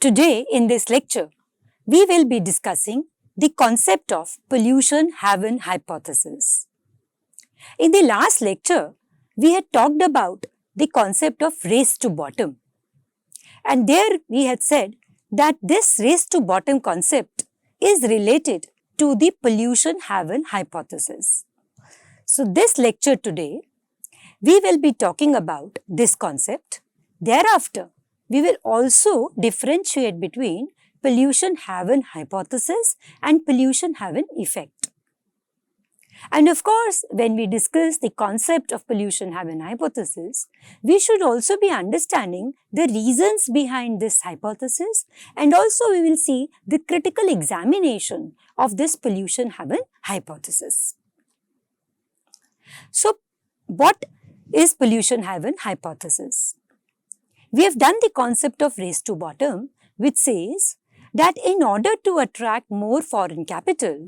Today in this lecture, we will be discussing the concept of pollution haven hypothesis. In the last lecture, we had talked about the concept of race to bottom. And there we had said that this race to bottom concept is related to the pollution haven hypothesis. So this lecture today, we will be talking about this concept. Thereafter, we will also differentiate between pollution haven hypothesis and pollution haven effect. And of course, when we discuss the concept of pollution haven hypothesis, we should also be understanding the reasons behind this hypothesis, and also we will see the critical examination of this pollution haven hypothesis. So, what is pollution haven hypothesis? We have done the concept of race to bottom, which says that in order to attract more foreign capital,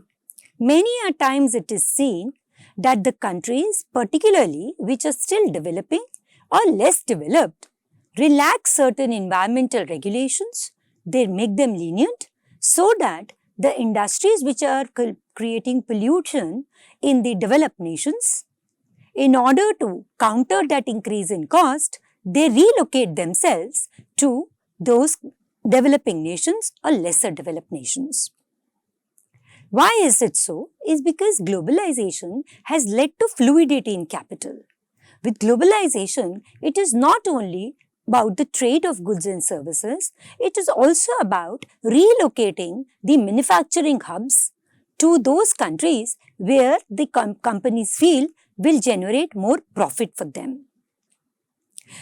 many a times it is seen that the countries, particularly which are still developing or less developed, relax certain environmental regulations, they make them lenient so that the industries which are creating pollution in the developed nations, in order to counter that increase in cost, they relocate themselves to those developing nations or lesser developed nations. Why is it so? Is because globalization has led to fluidity in capital. With globalization, it is not only about the trade of goods and services, it is also about relocating the manufacturing hubs to those countries where the companies feel will generate more profit for them.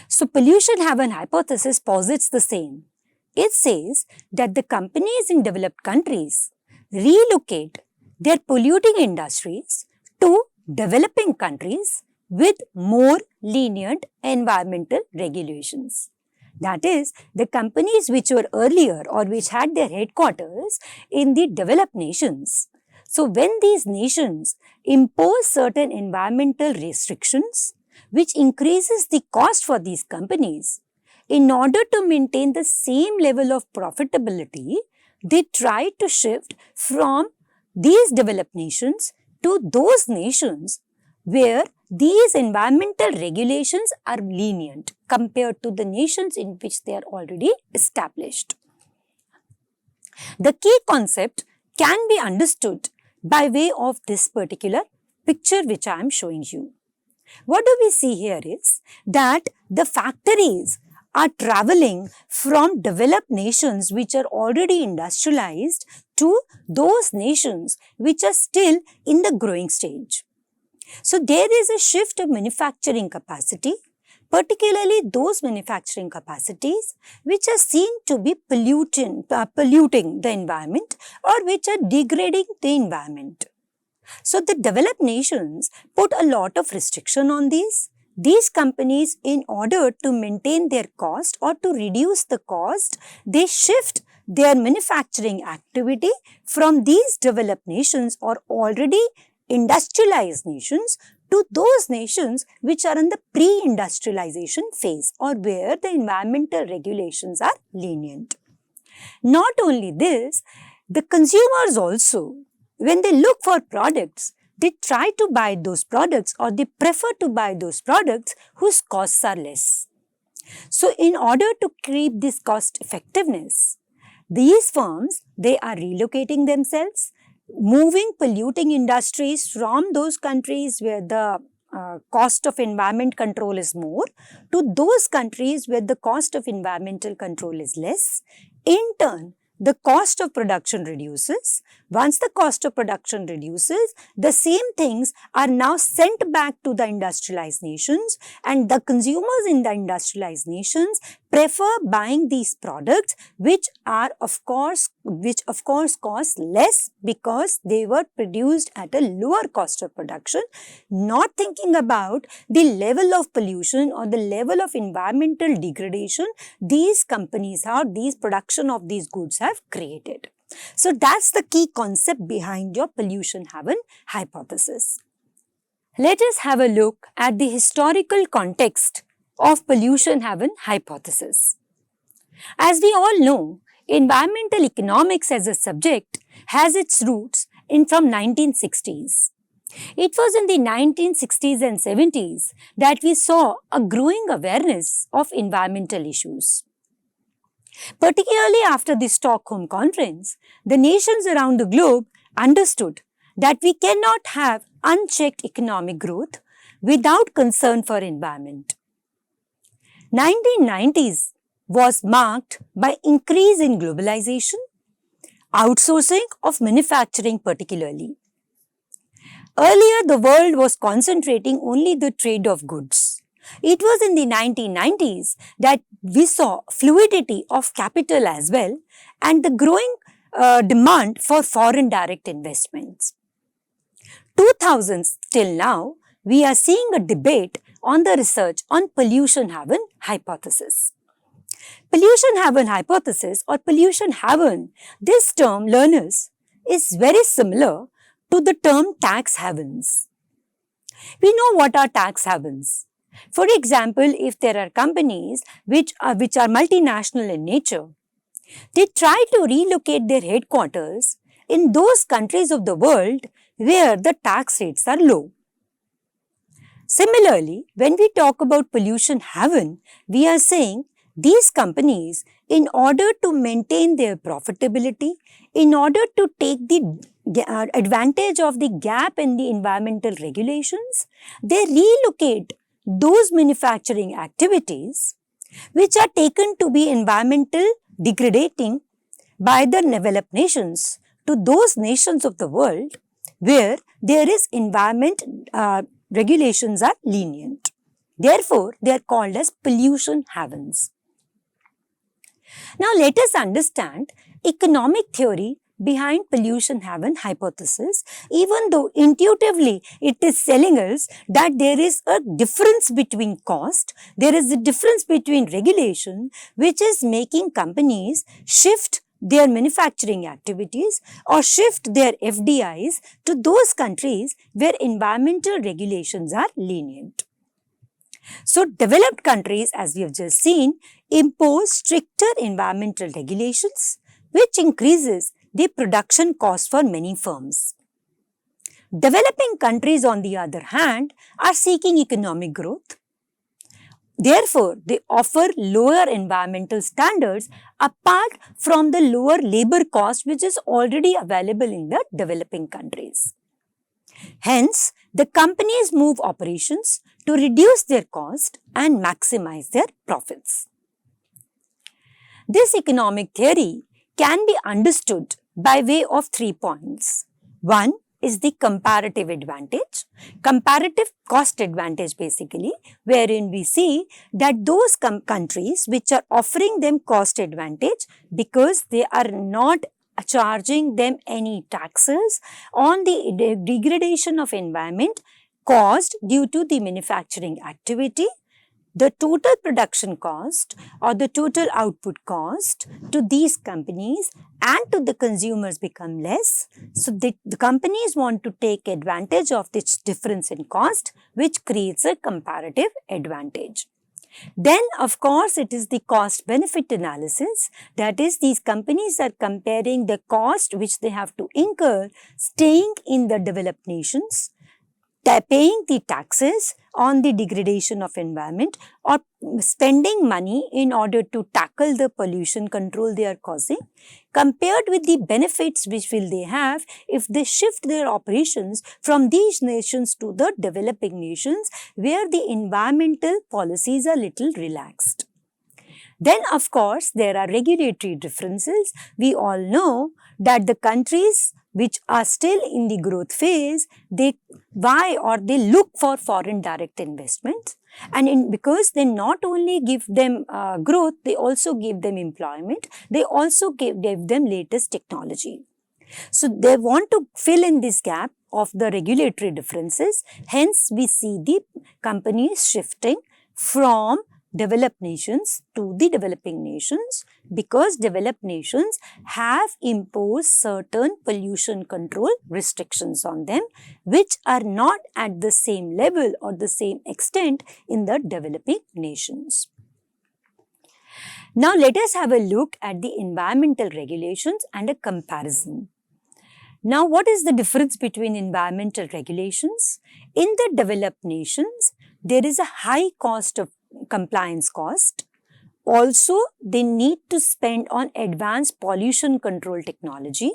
So, pollution haven hypothesis posits the same. It says that the companies in developed countries relocate their polluting industries to developing countries with more lenient environmental regulations. That is, the companies which were earlier or which had their headquarters in the developed nations. So, when these nations impose certain environmental restrictions, which increases the cost for these companies, in order to maintain the same level of profitability, they try to shift from these developed nations to those nations where these environmental regulations are lenient compared to the nations in which they are already established. The key concept can be understood by way of this particular picture which I am showing you. What do we see here is that the factories are traveling from developed nations which are already industrialized to those nations which are still in the growing stage. So, there is a shift of manufacturing capacity, particularly those manufacturing capacities which are seen to be polluting the environment or which are degrading the environment. So, the developed nations put a lot of restriction on these. These companies, in order to maintain their cost or to reduce the cost, they shift their manufacturing activity from these developed nations or already industrialized nations to those nations which are in the pre-industrialization phase or where the environmental regulations are lenient. Not only this, the consumers also, when they look for products, they try to buy those products or they prefer to buy those products whose costs are less. So, in order to keep this cost effectiveness, these firms, they are relocating themselves, moving polluting industries from those countries where the cost of environment control is more to those countries where the cost of environmental control is less. In turn, the cost of production reduces. Once the cost of production reduces, the same things are now sent back to the industrialized nations, and the consumers in the industrialized nations prefer buying these products which of course cost less because they were produced at a lower cost of production, not thinking about the level of pollution or the level of environmental degradation these companies these production of these goods have created. So, that's the key concept behind your pollution haven hypothesis. Let us have a look at the historical context of pollution haven hypothesis. As we all know, Environmental economics as a subject has its roots from 1960s. It was in the 1960s and 70s that we saw a growing awareness of environmental issues. Particularly after the Stockholm Conference, the nations around the globe understood that we cannot have unchecked economic growth without concern for environment. 1990s was marked by increase in globalization, outsourcing of manufacturing particularly. Earlier, the world was concentrating only the trade of goods. It was in the 1990s that we saw fluidity of capital as well and the growing demand for foreign direct investments. 2000s till now, we are seeing a debate on the research on pollution haven hypothesis. Pollution haven hypothesis or pollution haven, this term, learners, is very similar to the term tax havens. We know what are tax havens. For example, if there are companies which are multinational in nature, they try to relocate their headquarters in those countries of the world where the tax rates are low. Similarly, when we talk about pollution haven, we are saying these companies, in order to maintain their profitability, in order to take the advantage of the gap in the environmental regulations, they relocate those manufacturing activities which are taken to be environmental degrading by the developed nations to those nations of the world where there is environment regulations are lenient. Therefore, they are called as pollution havens. Now, let us understand economic theory behind pollution haven hypothesis, even though intuitively it is telling us that there is a difference between cost, there is a difference between regulation, which is making companies shift their manufacturing activities or shift their FDIs to those countries where environmental regulations are lenient. So, developed countries, as we have just seen, impose stricter environmental regulations, which increases the production cost for many firms. Developing countries, on the other hand, are seeking economic growth. Therefore, they offer lower environmental standards apart from the lower labor cost which is already available in the developing countries. Hence, the companies move operations to reduce their cost and maximize their profits. This economic theory can be understood by way of 3 points. One is the comparative advantage, comparative cost advantage basically, wherein we see that those countries which are offering them cost advantage because they are not charging them any taxes on the degradation of environment caused due to the manufacturing activity, the total production cost or the total output cost to these companies and to the consumers become less. So, the companies want to take advantage of this difference in cost, which creates a comparative advantage. Then, of course, it is the cost benefit analysis, that is, these companies are comparing the cost which they have to incur staying in the developed nations, paying the taxes on the degradation of environment or spending money in order to tackle the pollution control they are causing, compared with the benefits which will they have if they shift their operations from these nations to the developing nations where the environmental policies are little relaxed. Then, of course, there are regulatory differences. We all know that the countries which are still in the growth phase, they look for foreign direct investments, and because they not only give them growth, they also give them employment, they also give them latest technology. So, they want to fill in this gap of the regulatory differences, hence we see the companies shifting from developed nations to the developing nations because developed nations have imposed certain pollution control restrictions on them which are not at the same level or the same extent in the developing nations. Now let us have a look at the environmental regulations and a comparison. Now what is the difference between environmental regulations? In the developed nations, there is a high cost of compliance cost. Also, they need to spend on advanced pollution control technology.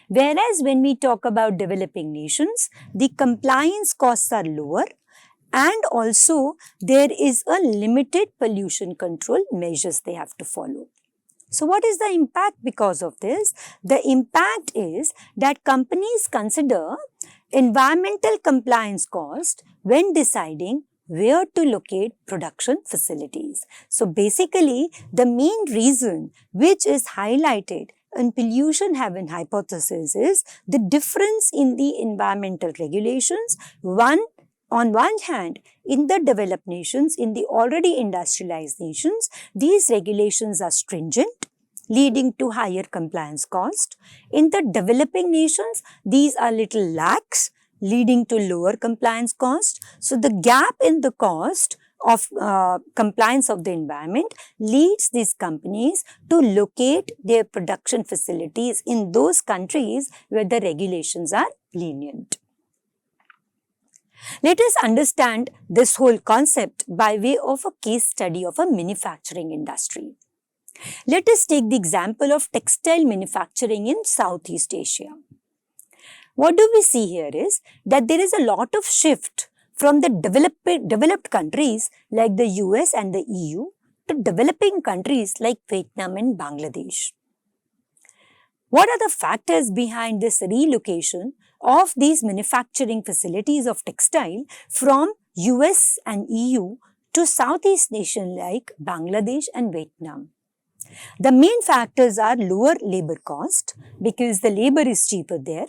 Whereas when we talk about developing nations, the compliance costs are lower and also there is a limited pollution control measures they have to follow. So what is the impact because of this? The impact is that companies consider environmental compliance cost when deciding where to locate production facilities. So basically, the main reason which is highlighted in pollution haven hypothesis is the difference in the environmental regulations. On one hand, in the developed nations, in the already industrialized nations, these regulations are stringent, leading to higher compliance cost. In the developing nations, these are little lax, leading to lower compliance cost. So the gap in the cost of compliance of the environment leads these companies to locate their production facilities in those countries where the regulations are lenient. Let us understand this whole concept by way of a case study of a manufacturing industry. Let us take the example of textile manufacturing in Southeast Asia. What do we see here is that there is a lot of shift from the developed countries like the US and the EU to developing countries like Vietnam and Bangladesh. What are the factors behind this relocation of these manufacturing facilities of textile from US and EU to Southeast nations like Bangladesh and Vietnam? The main factors are lower labor cost because the labor is cheaper there.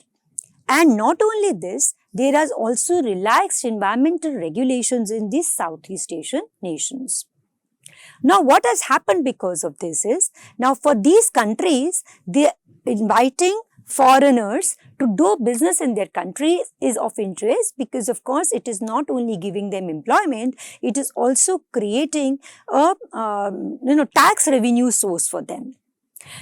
And not only this, there are also relaxed environmental regulations in these Southeast Asian nations. Now, what has happened because of this is, now for these countries, they are inviting foreigners to do business in their country is of interest because of course it is not only giving them employment, it is also creating a tax revenue source for them.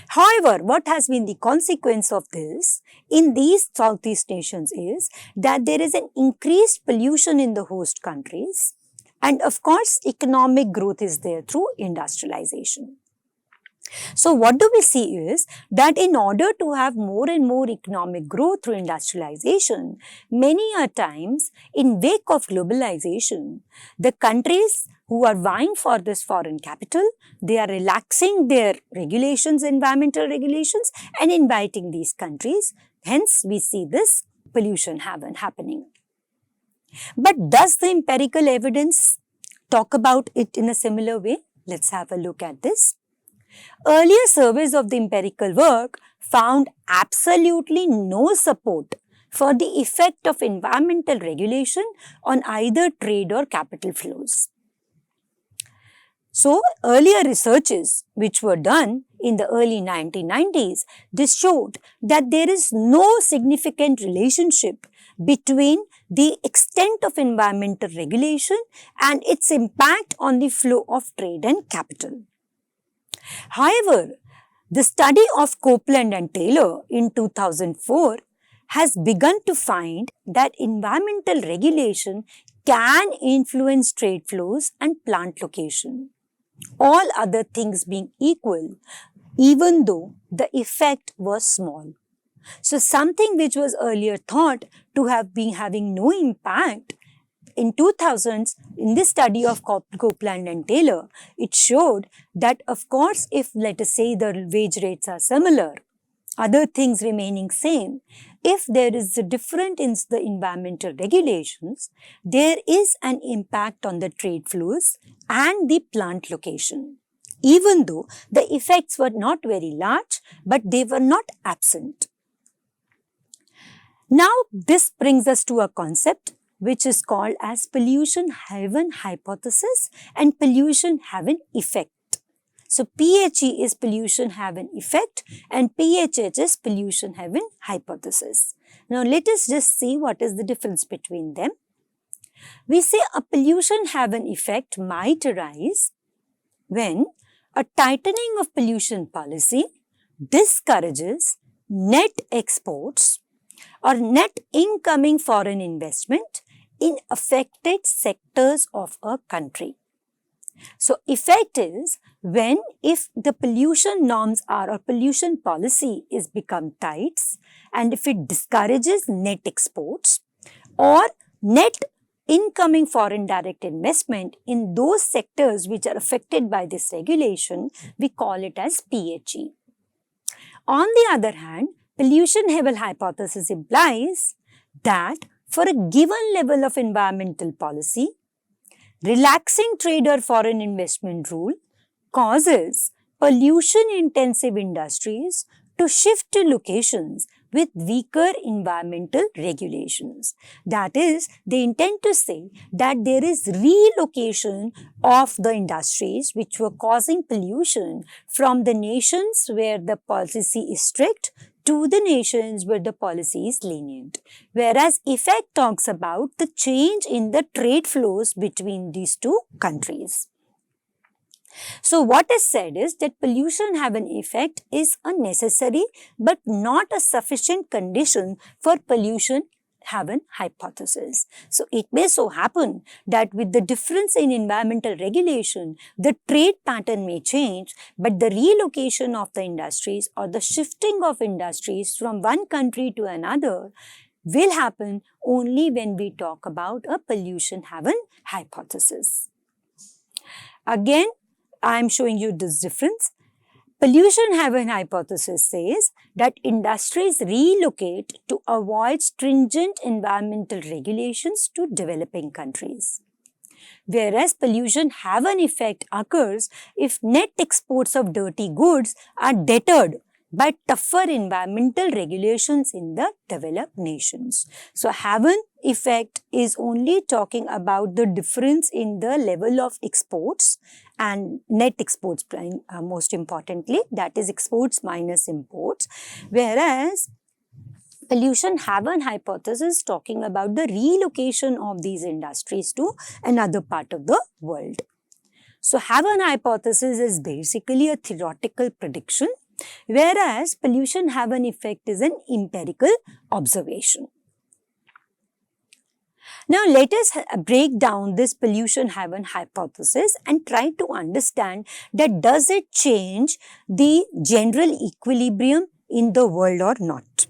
However, what has been the consequence of this in these Southeast nations is that there is an increased pollution in the host countries and of course economic growth is there through industrialization. So what do we see is that in order to have more and more economic growth through industrialization, many a times in wake of globalization, the countries who are vying for this foreign capital, they are relaxing their regulations, environmental regulations and inviting these countries. Hence, we see this pollution happening. But does the empirical evidence talk about it in a similar way? Let's have a look at this. Earlier surveys of the empirical work found absolutely no support for the effect of environmental regulation on either trade or capital flows. So, earlier researches which were done in the early 1990s, this showed that there is no significant relationship between the extent of environmental regulation and its impact on the flow of trade and capital. However, the study of Copeland and Taylor in 2004 has begun to find that environmental regulation can influence trade flows and plant location, all other things being equal, even though the effect was small. So, something which was earlier thought to have been having no impact in 2000s, in this study of Copeland and Taylor, it showed that of course, if let us say the wage rates are similar, other things remaining same, if there is a difference in the environmental regulations, there is an impact on the trade flows and the plant location. Even though the effects were not very large, but they were not absent. Now, this brings us to a concept which is called as pollution haven hypothesis and pollution haven effect. So, PHE is pollution haven effect and PHH is pollution haven hypothesis. Now, let us just see what is the difference between them. We say a pollution haven effect might arise when A tightening of pollution policy discourages net exports or net incoming foreign investment in affected sectors of a country. So, effect is when if the pollution norms are or pollution policy is become tight and if it discourages net exports or net incoming foreign direct investment in those sectors which are affected by this regulation, we call it as PHE. On the other hand, pollution heaven hypothesis implies that for a given level of environmental policy, relaxing trade or foreign investment rule causes pollution-intensive industries to shift to locations with weaker environmental regulations. That is, they intend to say that there is relocation of the industries which were causing pollution from the nations where the policy is strict to the nations where the policy is lenient. Whereas effect talks about the change in the trade flows between these two countries. So what is said is that pollution heaven effect is a necessary but not a sufficient condition for pollution heaven hypothesis. So it may so happen that with the difference in environmental regulation, the trade pattern may change, but the relocation of the industries or the shifting of industries from one country to another will happen only when we talk about a pollution heaven hypothesis. Again, I am showing you this difference. Pollution heaven hypothesis says that industries relocate to avoid stringent environmental regulations to developing countries. Whereas pollution heaven effect occurs if net exports of dirty goods are deterred by tougher environmental regulations in the developed nations. So, heaven effect is only talking about the difference in the level of exports and net exports, most importantly, that is exports minus imports, whereas pollution heaven hypothesis talking about the relocation of these industries to another part of the world. So, heaven hypothesis is basically a theoretical prediction, whereas pollution heaven effect is an empirical observation. Now, let us break down this pollution heaven hypothesis and try to understand that does it change the general equilibrium in the world or not.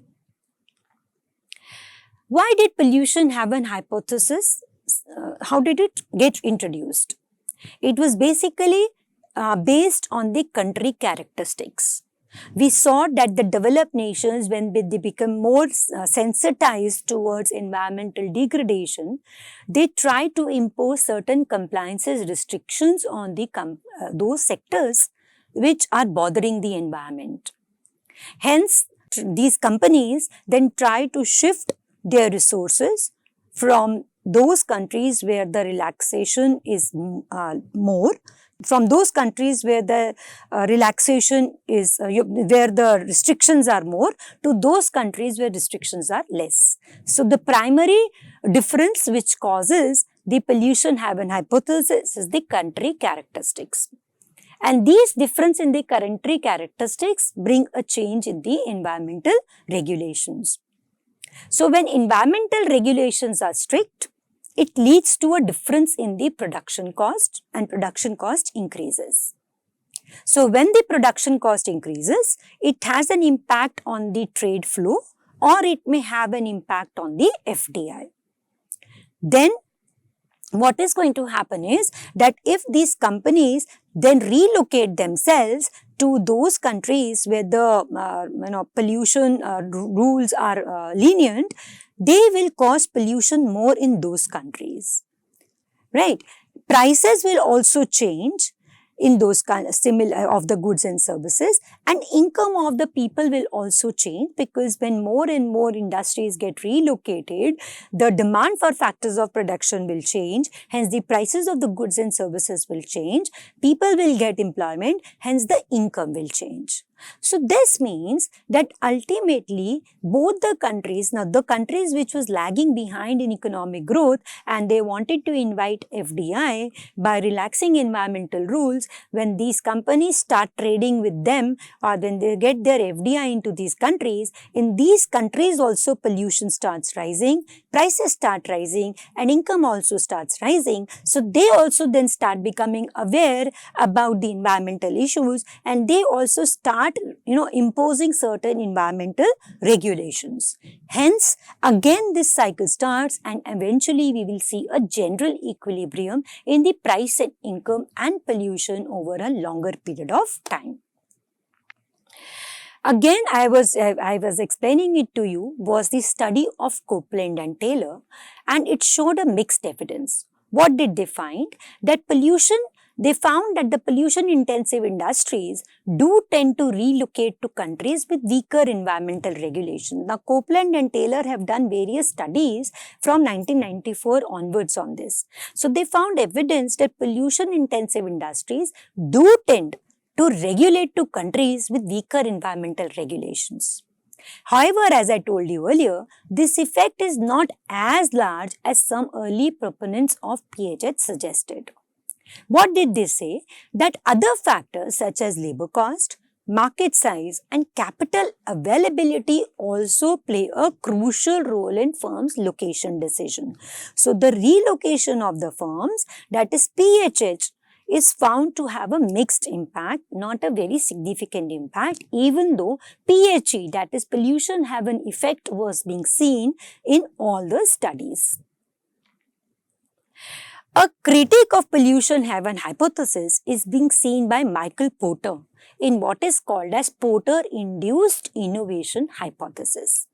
Why did pollution heaven hypothesis, how did it get introduced? It was basically based on the country characteristics. We saw that the developed nations, when they become more sensitized towards environmental degradation, they try to impose certain compliances restrictions on the those sectors which are bothering the environment. Hence, these companies then try to shift their resources from those countries where the relaxation is more, from those countries where the relaxation is, where the restrictions are more, to those countries where restrictions are less. So, the primary difference which causes the pollution heaven hypothesis is the country characteristics. And these difference in the country characteristics bring a change in the environmental regulations. So, when environmental regulations are strict, it leads to a difference in the production cost and production cost increases. So, when the production cost increases, it has an impact on the trade flow or it may have an impact on the FDI. Then, what is going to happen is that if these companies then relocate themselves to those countries where the pollution rules are lenient, they will cause pollution more in those countries, right? Prices will also change in those kind of similar of the goods and services, and income of the people will also change, because when more and more industries get relocated, the demand for factors of production will change, hence the prices of the goods and services will change, people will get employment, hence the income will change. So this means that ultimately both the countries, now the countries which was lagging behind in economic growth and they wanted to invite FDI by relaxing environmental rules, when these companies start trading with them or when they get their FDI into these countries, in these countries also pollution starts rising, prices start rising and income also starts rising. So they also then start becoming aware about the environmental issues and they also start imposing certain environmental regulations. Hence, again this cycle starts and eventually we will see a general equilibrium in the price and income and pollution over a longer period of time. Again, I was explaining it to you was the study of Copeland and Taylor, and it showed a mixed evidence. What did they find? That pollution, they found that the pollution intensive industries do tend to relocate to countries with weaker environmental regulations. Now, Copeland and Taylor have done various studies from 1994 onwards on this. So, they found evidence that pollution intensive industries do tend to regulate to countries with weaker environmental regulations. However, as I told you earlier, this effect is not as large as some early proponents of PHH suggested. What did they say? That other factors such as labor cost, market size and capital availability also play a crucial role in firms' location decision. So, the relocation of the firms, that is PHH, is found to have a mixed impact, not a very significant impact, even though PHE, that is pollution heaven effect, was being seen in all the studies. A critique of pollution heaven hypothesis is being seen by Michael Porter in what is called as Porter-induced innovation hypothesis.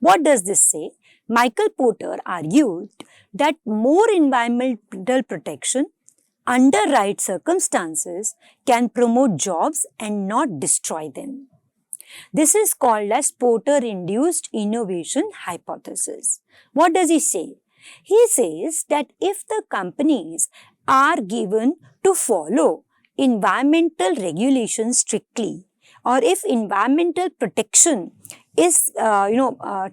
What does this say? Michael Porter argued that more environmental protection under right circumstances can promote jobs and not destroy them. This is called as Porter-induced innovation hypothesis. What does he say? He says that if the companies are given to follow environmental regulations strictly, or if environmental protection is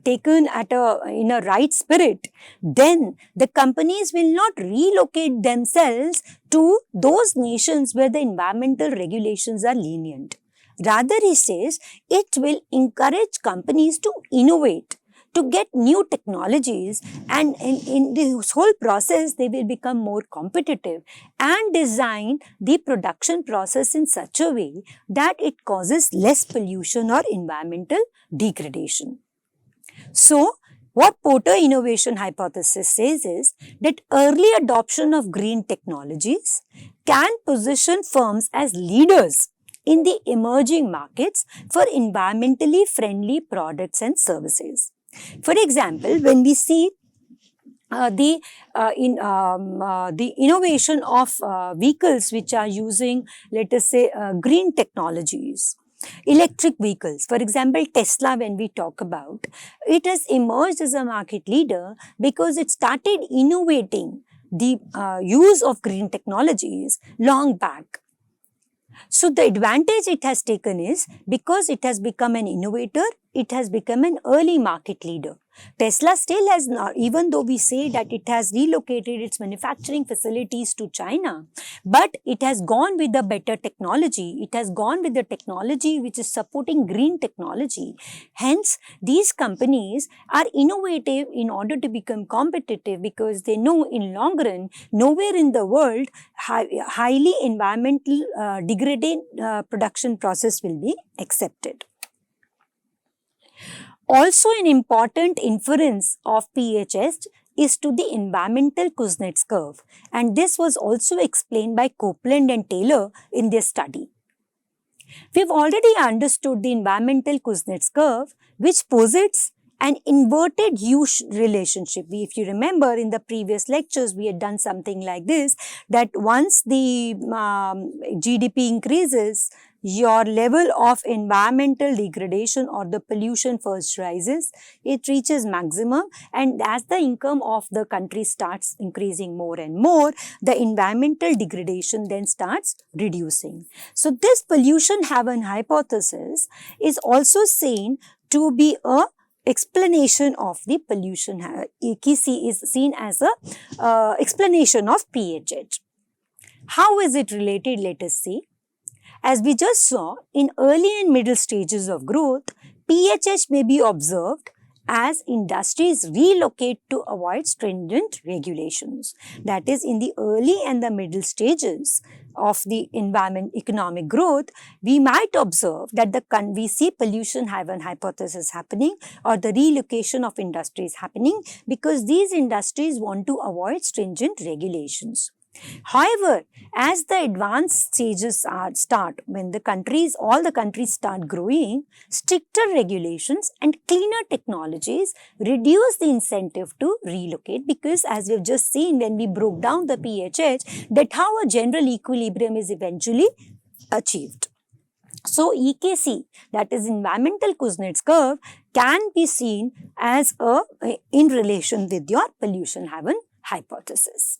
taken in a right spirit, then the companies will not relocate themselves to those nations where the environmental regulations are lenient. Rather, he says, it will encourage companies to innovate, to get new technologies, and in this whole process they will become more competitive and design the production process in such a way that it causes less pollution or environmental degradation. So, what Porter innovation hypothesis says is that early adoption of green technologies can position firms as leaders in the emerging markets for environmentally friendly products and services. For example, when we see the innovation of vehicles which are using, let us say, green technologies, electric vehicles, for example, Tesla, when we talk about, it has emerged as a market leader because it started innovating the use of green technologies long back. So, the advantage it has taken is because it has become an innovator, it has become an early market leader. Tesla still has not, even though we say that it has relocated its manufacturing facilities to China, but it has gone with the better technology. It has gone with the technology which is supporting green technology. Hence, these companies are innovative in order to become competitive because they know in long run, nowhere in the world highly environmental degrading production process will be accepted. Also, an important inference of PHS is to the environmental Kuznets curve, and this was also explained by Copeland and Taylor in their study. We have already understood the environmental Kuznets curve, which posits an inverted U relationship. If you remember in the previous lectures, we had done something like this, that once the GDP increases, your level of environmental degradation or the pollution first rises, it reaches maximum, and as the income of the country starts increasing more and more, the environmental degradation then starts reducing. So this pollution heaven hypothesis is also seen to be a explanation of the pollution. EKC is seen as a explanation of PHH. How is it related? Let us see. As we just saw, in early and middle stages of growth, PHH may be observed as industries relocate to avoid stringent regulations. That is, in the early and the middle stages of the economic growth, we might observe that we see pollution heaven hypothesis happening or the relocation of industries happening because these industries want to avoid stringent regulations. However, as the advanced stages start, when all the countries start growing, stricter regulations and cleaner technologies reduce the incentive to relocate because as we've just seen when we broke down the PHH, that how a general equilibrium is eventually achieved. So, EKC, that is environmental Kuznets curve, can be seen as in relation with your pollution heaven hypothesis.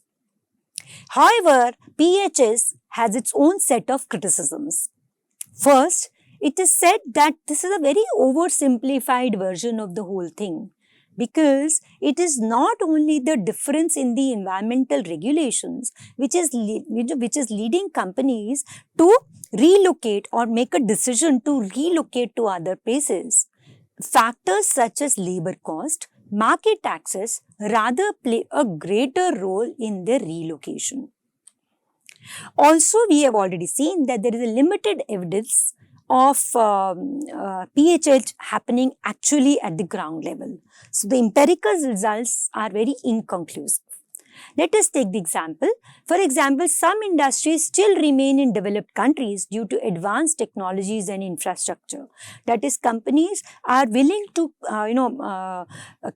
However, PHS has its own set of criticisms. First, it is said that this is a very oversimplified version of the whole thing because it is not only the difference in the environmental regulations which is leading companies to relocate or make a decision to relocate to other places. Factors such as labor cost, market access rather play a greater role in their relocation. Also, we have already seen that there is a limited evidence of PHH happening actually at the ground level. So, the empirical results are very inconclusive. Let us take the example. For example, some industries still remain in developed countries due to advanced technologies and infrastructure. That is, companies are willing to,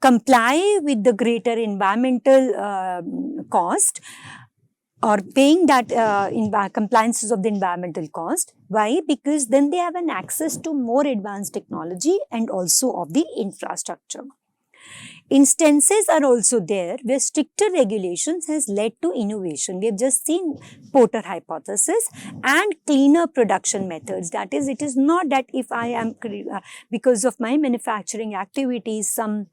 comply with the greater environmental cost or paying that compliances of the environmental cost. Why? Because then they have an access to more advanced technology and also of the infrastructure. Instances are also there where stricter regulations has led to innovation. We have just seen Porter hypothesis and cleaner production methods. That is, it is not that if I am, because of my manufacturing activities, some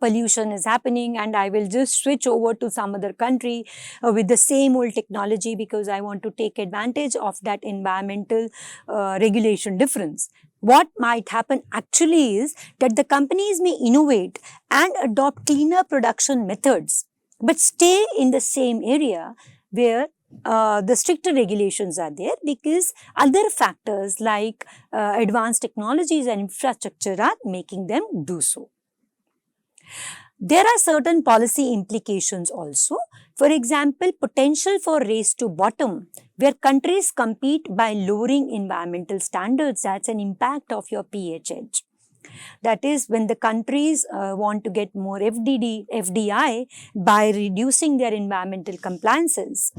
pollution is happening and I will just switch over to some other country with the same old technology because I want to take advantage of that environmental regulation difference. What might happen actually is that the companies may innovate and adopt cleaner production methods, but stay in the same area where the stricter regulations are there because other factors like advanced technologies and infrastructure are making them do so. There are certain policy implications also. For example, potential for race to bottom, where countries compete by lowering environmental standards. That's an impact of your PHH. That is, when the countries want to get more FDI by reducing their environmental compliances,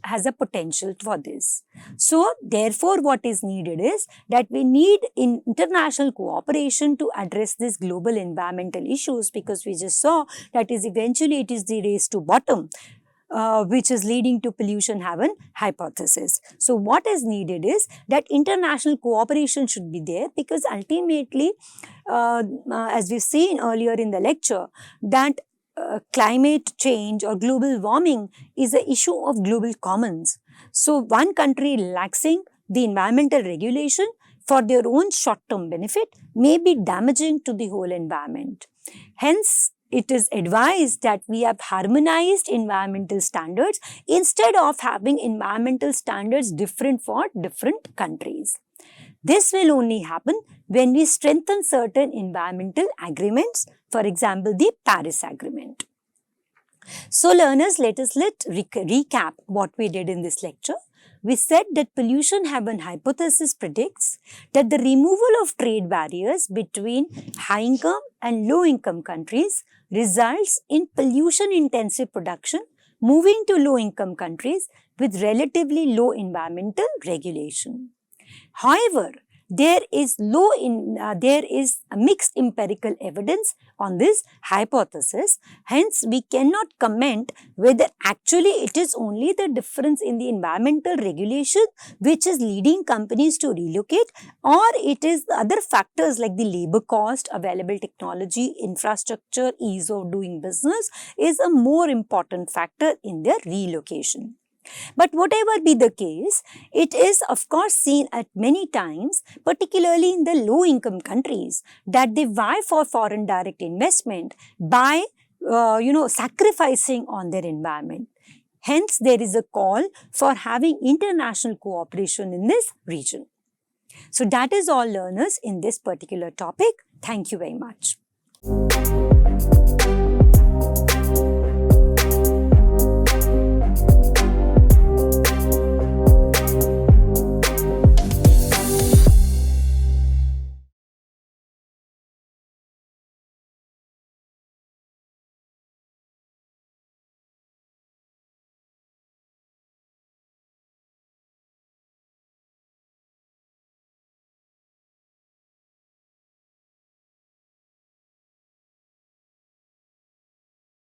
has a potential for this. So, therefore, what is needed is that we need international cooperation to address these global environmental issues because we just saw that is eventually it is the race to bottom. Which is leading to pollution heaven hypothesis. So, what is needed is that international cooperation should be there because ultimately, as we've seen earlier in the lecture, that climate change or global warming is an issue of global commons. So, one country relaxing the environmental regulation for their own short-term benefit may be damaging to the whole environment. Hence, it is advised that we have harmonized environmental standards instead of having environmental standards different for different countries. This will only happen when we strengthen certain environmental agreements, for example, the Paris Agreement. So, learners, let's recap what we did in this lecture. We said that pollution heaven hypothesis predicts that the removal of trade barriers between high income and low income countries results in pollution intensive production moving to low income countries with relatively low environmental regulation. However, there is a mixed empirical evidence on this hypothesis. Hence, we cannot comment whether actually it is only the difference in the environmental regulation which is leading companies to relocate, or it is the other factors like the labor cost, available technology, infrastructure, ease of doing business is a more important factor in their relocation. But whatever be the case, it is of course seen at many times, particularly in the low income countries, that they vie for foreign direct investment by sacrificing on their environment. Hence, there is a call for having international cooperation in this region. So that is all, learners, in this particular topic. Thank you very much.